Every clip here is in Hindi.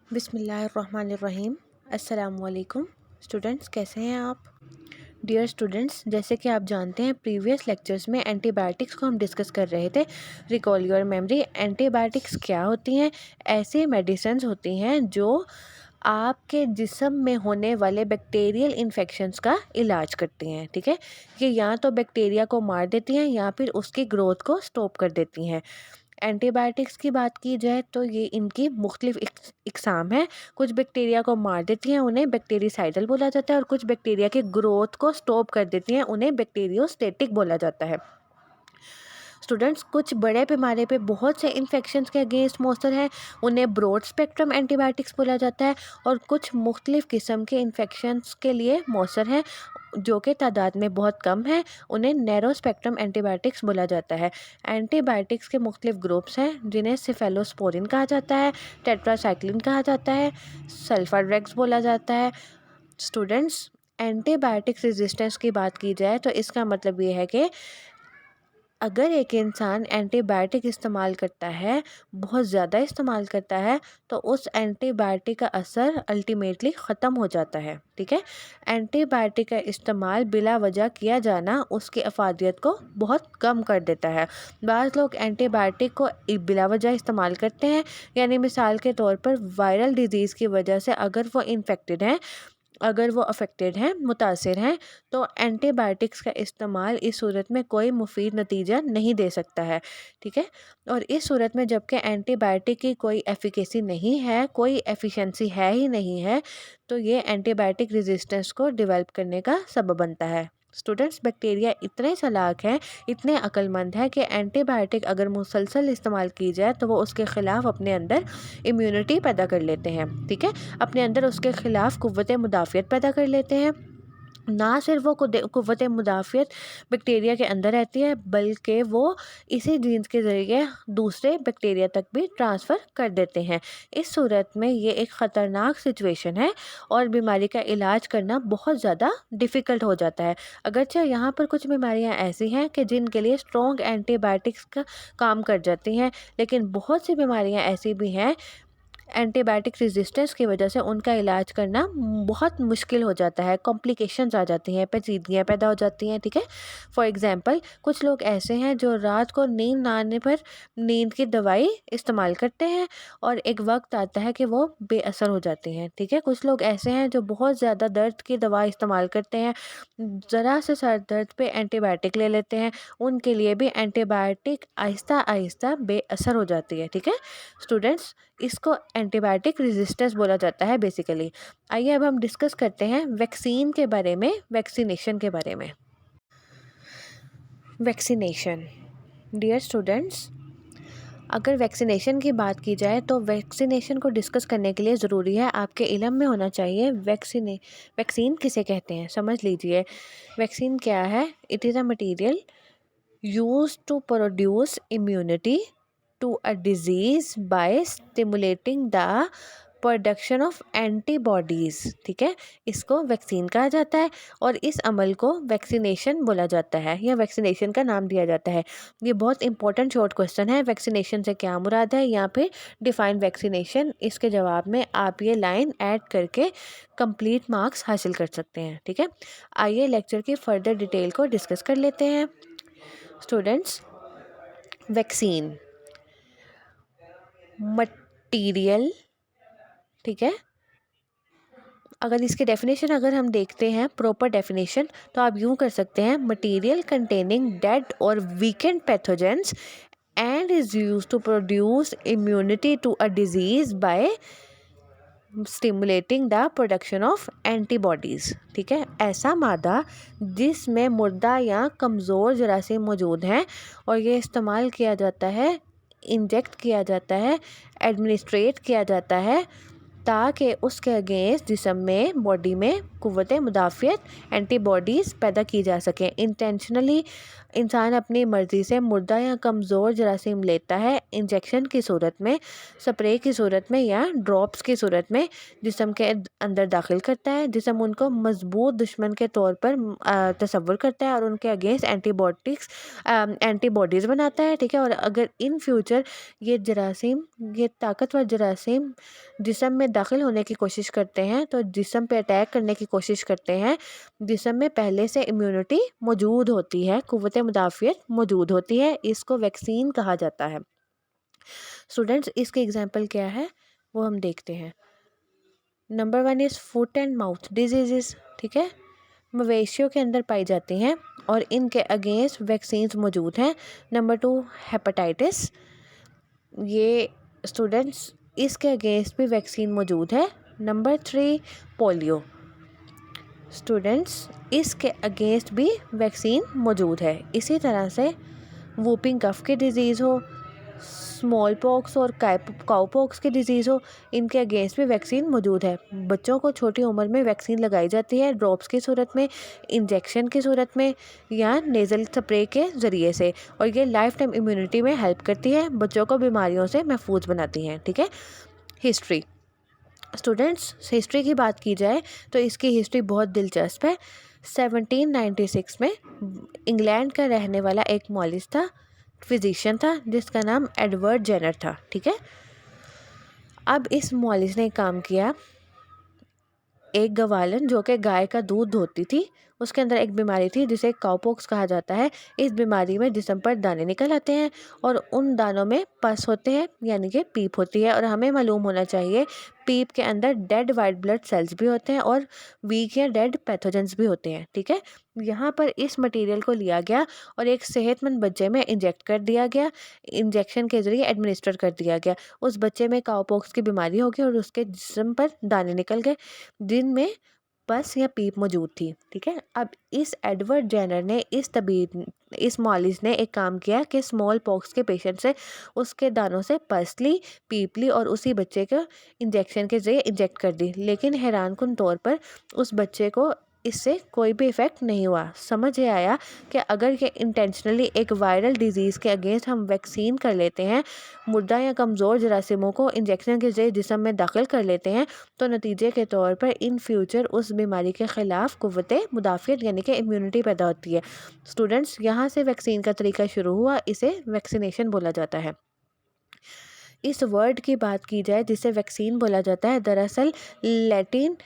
बिस्मिल्लाहिर्रहमानिर्रहीम। अस्सलामुअलैकुम स्टूडेंट्स, कैसे हैं आप? डियर स्टूडेंट्स, जैसे कि आप जानते हैं प्रीवियस लेक्चर्स में एंटीबायोटिक्स को हम डिस्कस कर रहे थे। Recall your memory. एंटीबायोटिक्स क्या होती हैं? ऐसी मेडिसिन्स होती हैं जो आपके जिस्म में होने वाले बैक्टीरियल इन्फेक्शंस का इलाज करती हैं। ठीक है, ये या तो बैक्टीरिया को मार देती हैं या फिर उसकी ग्रोथ को स्टॉप कर देती हैं। एंटीबायोटिक्स की बात की जाए तो ये इनकी मुख्तलिफ इकसाम है। कुछ बैक्टीरिया को मार देती हैं, उन्हें बैक्टीरिसाइडल बोला जाता है, और कुछ बैक्टीरिया की ग्रोथ को स्टॉप कर देती हैं, उन्हें बैक्टीरियोस्टेटिक बोला जाता है। स्टूडेंट्स, कुछ बड़े पैमाने पे बहुत से इन्फेक्शंस के अगेंस्ट मौसर हैं, उन्हें ब्रॉड स्पेक्ट्रम एंटीबायोटिक्स बोला जाता है। और कुछ मुख्तलिफ किस्म के इन्फेक्शंस के लिए मौसर हैं जो कि तादाद में बहुत कम है, उन्हें नैरो स्पेक्ट्रम एंटीबायोटिक्स बोला जाता है। एंटीबायोटिक्स के मुख्तलिफ ग्रुप्स हैं जिन्हें सिफेलोस्पोरिन कहा जाता है, टेट्रासाइक्लिन कहा जाता है, सल्फा ड्रग्स बोला जाता है। स्टूडेंट्स, एंटीबायोटिक्स रेजिस्टेंस की बात की जाए तो इसका मतलब ये है कि अगर एक इंसान एंटीबायोटिक इस्तेमाल करता है, बहुत ज़्यादा इस्तेमाल करता है, तो उस एंटीबायोटिक का असर अल्टीमेटली ख़त्म हो जाता है। ठीक है, एंटीबायोटिक का इस्तेमाल बिला वजह किया जाना उसकी अफादियत को बहुत कम कर देता है। बाज़ लोग एंटीबायोटिक को बिला वजह इस्तेमाल करते हैं, यानी मिसाल के तौर पर वायरल डिज़ीज़ की वजह से अगर वो अफेक्टेड हैं, मुतासिर हैं, तो एंटीबायोटिक्स का इस्तेमाल इस सूरत में कोई मुफीद नतीजा नहीं दे सकता है। ठीक है, और इस सूरत में जबकि एंटीबायोटिक की कोई एफिकेसी नहीं है, कोई एफिशिएंसी है ही नहीं है, तो ये एंटीबायोटिक रेजिस्टेंस को डेवलप करने का सबब बनता है। स्टूडेंट्स, बैक्टीरिया इतने चालाक हैं, इतने अक्लमंद हैं कि एंटीबायोटिक अगर मुसलसल इस्तेमाल की जाए तो वो उसके ख़िलाफ़ अपने अंदर इम्यूनिटी पैदा कर लेते हैं। ठीक है, अपने अंदर उसके ख़िलाफ़ क़ुव्वत मुदाफ़ियत पैदा कर लेते हैं। ना सिर्फ वो क़ुव्वत मुदाफ़ियत बैक्टीरिया के अंदर रहती है, बल्कि वो इसी जीन्स के ज़रिए दूसरे बैक्टीरिया तक भी ट्रांसफ़र कर देते हैं। इस सूरत में ये एक ख़तरनाक सिचुएशन है और बीमारी का इलाज करना बहुत ज़्यादा डिफ़िकल्ट हो जाता है। अगरचे यहाँ पर कुछ बीमारियाँ ऐसी हैं कि जिनके लिए स्ट्रॉन्ग एंटीबायोटिक्स का काम कर जाती हैं, लेकिन बहुत सी बीमारियाँ ऐसी भी हैं एंटीबायोटिक रेजिस्टेंस की वजह से उनका इलाज करना बहुत मुश्किल हो जाता है, कॉम्प्लिकेशंस आ जाती हैं, पेचीदगियाँ पैदा हो जाती हैं। ठीक है, फॉर एग्जांपल कुछ लोग ऐसे हैं जो रात को नींद ना आने पर नींद की दवाई इस्तेमाल करते हैं और एक वक्त आता है कि वो बेअसर हो जाती हैं। ठीक है, कुछ लोग ऐसे हैं जो बहुत ज़्यादा दर्द की दवा इस्तेमाल करते हैं, ज़रा से सर दर्द पे एंटीबायोटिक ले लेते हैं, उनके लिए भी एंटीबायोटिक आहिस्ता आहिस्ता बेअसर हो जाती है। ठीक है स्टूडेंट्स, इसको एंटीबायोटिक रेजिस्टेंस बोला जाता है बेसिकली। आइए अब हम डिस्कस करते हैं वैक्सीन के बारे में, वैक्सीनेशन के बारे में। वैक्सीनेशन, डियर स्टूडेंट्स, अगर वैक्सीनेशन की बात की जाए तो वैक्सीनेशन को डिस्कस करने के लिए ज़रूरी है आपके इल्म में होना चाहिए वैक्सीन किसे कहते हैं। समझ लीजिए, वैक्सीन क्या है? It is a material used to produce immunity to a disease by stimulating the production of antibodies. ठीक है, इसको वैक्सीन कहा जाता है और इस अमल को वैक्सीनेशन बोला जाता है या वैक्सीनेशन का नाम दिया जाता है। ये बहुत इंपॉर्टेंट शॉर्ट क्वेश्चन है, वैक्सीनेशन से क्या मुराद है या फिर डिफाइन वैक्सीनेशन। इसके जवाब में आप ये लाइन ऐड करके कंप्लीट मार्क्स हासिल कर सकते हैं। ठीक है, आइए लेक्चर की फर्दर डिटेल को डिस्कस कर लेते हैं। स्टूडेंट्स, वैक्सीन मटीरियल, ठीक है, अगर इसके डेफिनेशन अगर हम देखते हैं प्रॉपर डेफिनेशन तो आप यूँ कर सकते हैं, मटीरियल कंटेनिंग डेड और weakened pathogens and is use to produce immunity to a disease by stimulating the production of antibodies. ठीक है, ऐसा मादा जिसमें मुर्दा या कमज़ोर जरासीम मौजूद हैं और ये इस्तेमाल किया जाता है, इंजेक्ट किया जाता है, एडमिनिस्ट्रेट किया जाता है ताकि उसके अगेंस्ट जिस्म में, बॉडी में कुव्वत मुदाफ़ियत एंटीबॉडीज़ पैदा की जा सकें। इंटेंशनली इंसान अपनी मर्ज़ी से मुर्दा या कमज़ोर जरासीम लेता है, इंजेक्शन की सूरत में, स्प्रे की सूरत में या ड्रॉप्स की सूरत में जिस्म के अंदर दाखिल करता है। जिस्म उनको मजबूत दुश्मन के तौर पर तसव्वुर करता है और उनके अगेंस्ट एंटीबॉडीज़ बनाता है, ठीक है। और अगर इन फ्यूचर ये ताकतवर जरासीम जिस्म में दाखिल होने की कोशिश करते हैं तो जिस्म पे अटैक करने की कोशिश करते हैं, जिस्म में पहले से इम्यूनिटी मौजूद होती है, कुव्वत मुदाफ़ियत मौजूद होती है, इसको वैक्सीन कहा जाता है। स्टूडेंट्स, इसके एग्जाम्पल क्या है वो हम देखते हैं। Number 1 is foot and mouth disease, ठीक है, मवेशियों के अंदर पाई जाती हैं और इनके अगेंस्ट वैक्सीन्स मौजूद हैं। नंबर 2 हेपेटाइटिस, ये स्टूडेंट्स इसके अगेंस्ट भी वैक्सीन मौजूद है। नंबर 3 पोलियो, स्टूडेंट्स इसके अगेंस्ट भी वैक्सीन मौजूद है। इसी तरह से वूपिंग कफ की डिज़ीज़ हो, स्मॉल पॉक्स और काउ पॉक्स की डिज़ीज़ हो, इनके अगेंस्ट भी वैक्सीन मौजूद है। बच्चों को छोटी उम्र में वैक्सीन लगाई जाती है, ड्रॉप्स की सूरत में, इंजेक्शन की सूरत में या नेज़ल स्प्रे के ज़रिए से, और ये लाइफ टाइम इम्यूनिटी में हेल्प करती है, बच्चों को बीमारियों से महफूज बनाती हैं, ठीक है। हिस्ट्री, स्टूडेंट्स हिस्ट्री की बात की जाए तो इसकी हिस्ट्री बहुत दिलचस्प है। 1796 में इंग्लैंड का रहने वाला एक मौलिस था, फिजिशियन था, जिसका नाम एडवर्ड जेनर था, ठीक है। अब इस मौलिस ने काम किया, एक गवालन जो कि गाय का दूध धोती थी, उसके अंदर एक बीमारी थी जिसे काउपॉक्स कहा जाता है। इस बीमारी में जिस्म पर दाने निकल आते हैं और उन दानों में पस होते हैं, यानी कि पीप होती है। और हमें मालूम होना चाहिए पीप के अंदर डेड वाइट ब्लड सेल्स भी होते हैं और वीक या डेड पैथोजेंस भी होते हैं, ठीक है। यहाँ पर इस मटेरियल को लिया गया और एक सेहतमंद बच्चे में इंजेक्ट कर दिया गया, इंजेक्शन के ज़रिए एडमिनिस्टर कर दिया गया। उस बच्चे में काउपॉक्स की बीमारी हो गई और उसके जिस्म पर दाने निकल गए जिनमें पस या पीप मौजूद थी, ठीक है। अब इस एडवर्ड जेनर ने इस मॉलिस ने एक काम किया कि स्मॉल पॉक्स के पेशेंट से उसके दानों से पस ली, पीप ली और उसी बच्चे को इंजेक्शन के जरिए इंजेक्ट कर दी। लेकिन हैरानकुन तौर पर उस बच्चे को इससे कोई भी इफ़ेक्ट नहीं हुआ। समझ ये आया कि अगर ये इंटेंशनली एक वायरल डिज़ीज़ के अगेंस्ट हम वैक्सीन कर लेते हैं, मुर्दा या कमज़ोर जरासीमों को इंजेक्शन के जरिए जिस्म में दाखिल कर लेते हैं, तो नतीजे के तौर पर इन फ्यूचर उस बीमारी के ख़िलाफ़ कुव्वत मुदाफ़ियत यानी कि इम्यूनिटी पैदा होती है। स्टूडेंट्स, यहाँ से वैक्सीन का तरीका शुरू हुआ, इसे वैक्सीनेशन बोला जाता है। इस वर्ड की बात की जाए जिसे वैक्सीन बोला जाता है, दरअसल लैटिन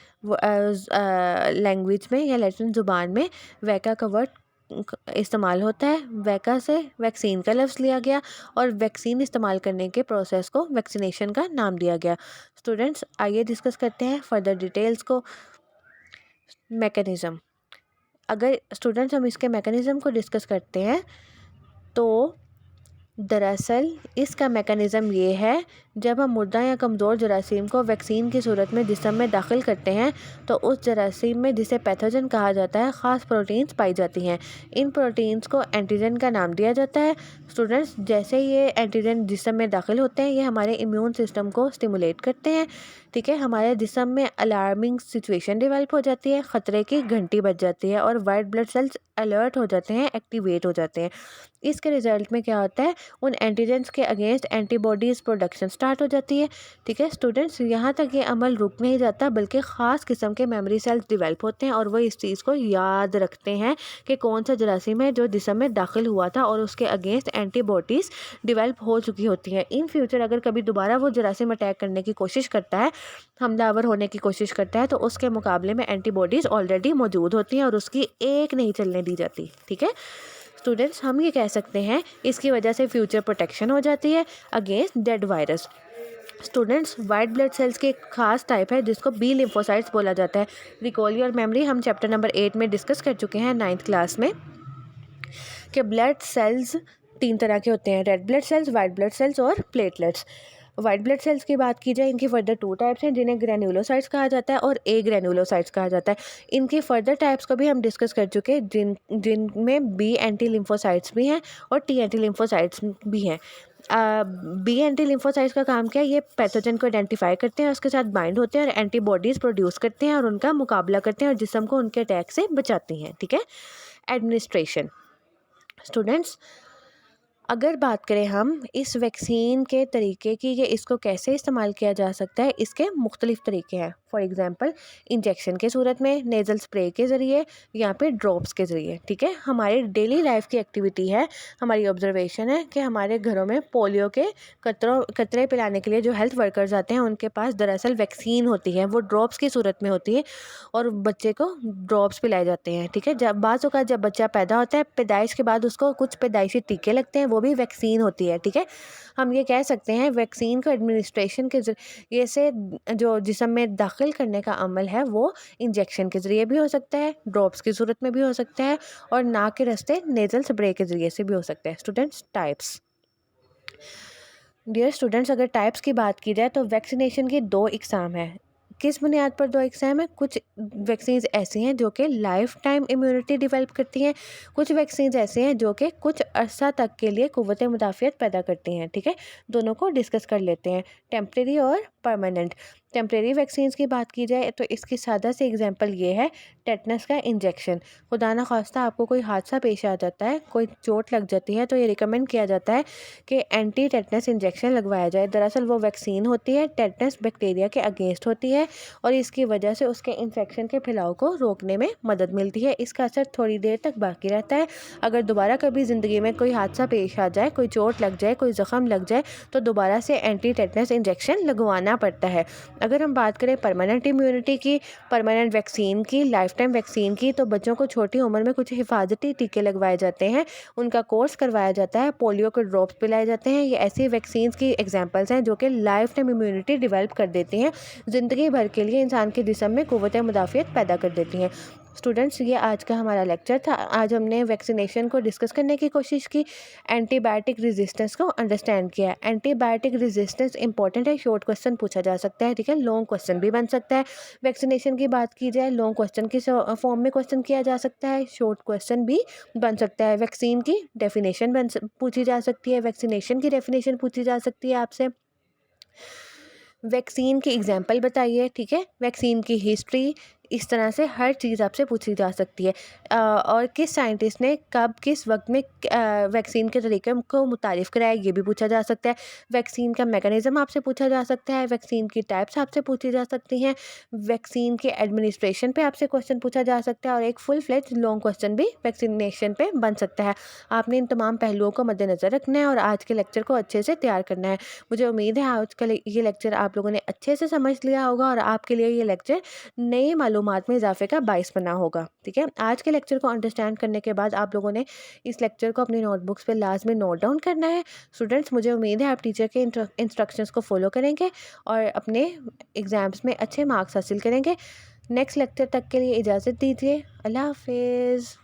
लैंग्वेज में या लैटिन ज़ुबान में वैका का वर्ड इस्तेमाल होता है। वैका से वैक्सीन का लफ्ज़ लिया गया और वैक्सीन इस्तेमाल करने के प्रोसेस को वैक्सीनेशन का नाम दिया गया। स्टूडेंट्स, आइए डिस्कस करते हैं फर्दर डिटेल्स को। मैकेनिज़्म, अगर स्टूडेंट्स हम इसके मैकेनिज़्म को डिस्कस करते हैं तो दरअसल इसका मैकेनिज़्म ये है, जब हम मुर्दा या कमज़ोर जरासीम को वैक्सीन की सूरत में जिस्म में दाखिल करते हैं तो उस जरासीम में जिसे पैथोजन कहा जाता है ख़ास प्रोटीन्स पाई जाती हैं। इन प्रोटीन्स को एंटीजन का नाम दिया जाता है। स्टूडेंट्स, जैसे ये एंटीजन जिस्म में दाखिल होते हैं ये हमारे इम्यून सिस्टम को स्टिमुलेट करते हैं, ठीक है। हमारे जिस्म में अलार्मिंग सिचुएशन डेवलप हो जाती है, ख़तरे की घंटी बज जाती है और वाइट ब्लड सेल्स अलर्ट हो जाते हैं, एक्टिवेट हो जाते हैं। इसके रिज़ल्ट में क्या होता है, उन एंटीजेंस के अगेंस्ट एंटीबॉडीज़ प्रोडक्शन स्टार्ट हो जाती है, ठीक है। स्टूडेंट्स, यहाँ तक ये अमल रुक नहीं जाता बल्कि ख़ास किस्म के मेमोरी सेल्स डेवलप होते हैं और वो इस चीज़ को याद रखते हैं कि कौन सा जरासीम है जो जिस्म में दाखिल हुआ था और उसके अगेंस्ट एंटीबॉडीज़ डेवलप हो चुकी होती हैं। इन फ्यूचर अगर कभी दोबारा वो जरासीम अटैक करने की कोशिश करता है, हमलावर होने की कोशिश करता है, तो उसके मुकाबले में एंटीबॉडीज़ ऑलरेडी मौजूद होती हैं और उसकी एक नहीं चलने दी जाती, ठीक है। स्टूडेंट्स, हम ये कह सकते हैं इसकी वजह से फ्यूचर प्रोटेक्शन हो जाती है against dead virus. Students, white blood cells की एक खास टाइप है जिसको बी लिम्फोसाइट्स बोला जाता है। रिकॉल योर मेमोरी, हम चैप्टर नंबर 8 में डिस्कस कर चुके हैं 9th क्लास में कि ब्लड सेल्स 3 तरह के होते हैं, red blood cells, white blood cells और प्लेटलेट्स। वाइट ब्लड सेल्स की बात की जाए, इनकी फर्दर 2 टाइप्स हैं जिन्हें ग्रैन्युलोसाइट्स कहा जाता है और ए ग्रैन्युलोसाइट्स कहा जाता है। इनकी फर्दर टाइप्स को भी हम डिस्कस कर चुके हैं जिनमें बी एंटी लिम्फोसाइट्स भी हैं और टी एंटी लिम्फोसाइट्स भी हैं। बी एंटी लिम्फोसाइट्स का काम क्या है, ये पैथोजन को आइडेंटिफाई करते हैं, उसके साथ बाइंड होते हैं और एंटीबॉडीज़ प्रोड्यूस करते हैं और उनका मुकाबला करते हैं और जिस्म को उनके अटैक से बचाती हैं। ठीक है। एडमिनिस्ट्रेशन। स्टूडेंट्स, अगर बात करें हम इस वैक्सीन के तरीके की कि इसको कैसे इस्तेमाल किया जा सकता है, इसके मुख्तलिफ तरीके हैं। फॉर एग्ज़ाम्पल, इंजेक्शन के सूरत में, नेज़ल स्प्रे के ज़रिए, या फिर ड्रॉप्स के ज़रिए। ठीक है। हमारी डेली लाइफ की एक्टिविटी है, हमारी ऑब्जर्वेशन है कि हमारे घरों में पोलियो के कतरे पिलाने के लिए जो हेल्थ वर्कर्स आते हैं उनके पास दरअसल वैक्सीन होती है, वो ड्रॉप्स की सूरत में होती है और बच्चे को ड्रॉप्स पिलाए जाते हैं। ठीक है। जब बाज़ औक़ात जब बच्चा पैदा होता है, पैदाइश के बाद उसको कुछ पैदाइशी टीके लगते हैं, वो भी वैक्सीन होती है। ठीक है। हम ये कह सकते हैं वैक्सीन को एडमिनिस्ट्रेशन के ज़रिए से जो जिस्म में दाखिल करने का अमल है वो इंजेक्शन के ज़रिए भी हो सकता है, ड्रॉप्स की सूरत में भी हो सकता है और नाक के रास्ते नेज़ल स्प्रे के ज़रिए से भी हो सकता है। Students, types. डियर स्टूडेंट्स, अगर टाइप्स की बात की जाए तो वैक्सीनेशन की दो इकसाम है। किस बुनियाद पर दो इकसाम है? कुछ वैक्सीन्स ऐसी हैं जो कि लाइफ टाइम इम्यूनिटी डेवलप करती हैं, कुछ वैक्सीन्स ऐसे हैं जो कि कुछ अरसा तक के लिए क़ुव्वत मुदाफ़ियत पैदा करती हैं। ठीक है। दोनों को डिस्कस कर लेते हैं, टेम्परेरी और परमानेंट। टेम्परेरी वैक्सीन्स की बात की जाए तो इसकी सादा सी एग्जांपल ये है टेटनस का इंजेक्शन। खुदा न खास्ता आपको कोई हादसा पेश आ जाता है, कोई चोट लग जाती है, तो ये रिकमेंड किया जाता है कि एंटी टेटनस इंजेक्शन लगवाया जाए। दरअसल वो वैक्सीन होती है, टेटनस बैक्टीरिया के अगेंस्ट होती है और इसकी वजह से उसके इन्फेक्शन के फैलाव को रोकने में मदद मिलती है। इसका असर थोड़ी देर तक बाकी रहता है। अगर दोबारा कभी ज़िंदगी में कोई हादसा पेश आ जाए, कोई चोट लग जाए, कोई ज़ख़म लग जाए, तो दोबारा से एंटी टेटनस इंजेक्शन लगवाना पड़ता है। अगर हम बात करें परमानेंट इम्यूनिटी की, परमानेंट वैक्सीन की, लाइफ टाइम वैक्सीन की, तो बच्चों को छोटी उम्र में कुछ हिफाजती टीके लगवाए जाते हैं, उनका कोर्स करवाया जाता है, पोलियो के ड्रॉप्स पिलाए जाते हैं। ये ऐसी वैक्सीन्स की एग्जांपल्स हैं जो कि लाइफ टाइम इम्यूनिटी डेवलप कर देती हैं, ज़िंदगी भर के लिए इंसान के जिस्म में क़ुव्वत मुदाफ़ियत पैदा कर देती हैं। स्टूडेंट्स, ये आज का हमारा लेक्चर था। आज हमने वैक्सीनेशन को डिस्कस करने की कोशिश की, एंटीबायोटिक रेजिस्टेंस को अंडरस्टैंड किया। एंटीबायोटिक रेजिस्टेंस इंपॉर्टेंट है, शॉर्ट क्वेश्चन पूछा जा सकता है। ठीक है। लॉन्ग क्वेश्चन भी बन सकता है। वैक्सीनेशन की बात की जाए, लॉन्ग क्वेश्चन की फॉर्म में क्वेश्चन किया जा सकता है, शॉर्ट क्वेश्चन भी बन सकता है। वैक्सीन की डेफिनेशन पूछी जा सकती है, वैक्सीनेशन की डेफिनेशन पूछी जा सकती है आपसे। वैक्सीन की एग्जांपल बताइए। ठीक है। वैक्सीन की हिस्ट्री, इस तरह से हर चीज़ आपसे पूछी जा सकती है। और किस साइंटिस्ट ने कब किस वक्त में वैक्सीन के तरीके को मुतारिफ़ कराया, ये भी पूछा जा सकता है। वैक्सीन का मैकेनिज़्म आपसे पूछा जा सकता है। वैक्सीन की टाइप्स आपसे पूछी जा सकती हैं। वैक्सीन के एडमिनिस्ट्रेशन पे आपसे क्वेश्चन पूछा जा सकता है और एक फुल फ्लेज लॉन्ग क्वेश्चन भी वैक्सीनेशन पे बन सकता है। आपने इन तमाम पहलुओं को मद्देनज़र रखना है और आज के लेक्चर को अच्छे से तैयार करना है। मुझे उम्मीद है आज का ये लेक्चर आप लोगों ने अच्छे से समझ लिया होगा और आपके लिए ये लेक्चर नई मालूमात में इजाफे का बाइस बना होगा। ठीक है। आज के लेक्चर को अंडरस्टैंड करने के बाद आप लोगों ने इस लेक्चर को अपनी नोटबुक्स पे लाजमी नोट डाउन करना है। स्टूडेंट्स, मुझे उम्मीद है आप टीचर के इंस्ट्रक्शंस को फॉलो करेंगे और अपने एग्ज़ाम्स में अच्छे मार्क्स हासिल करेंगे। नेक्स्ट लेक्चर तक के लिए इजाज़त दीजिए। अल्लाह हाफिज़।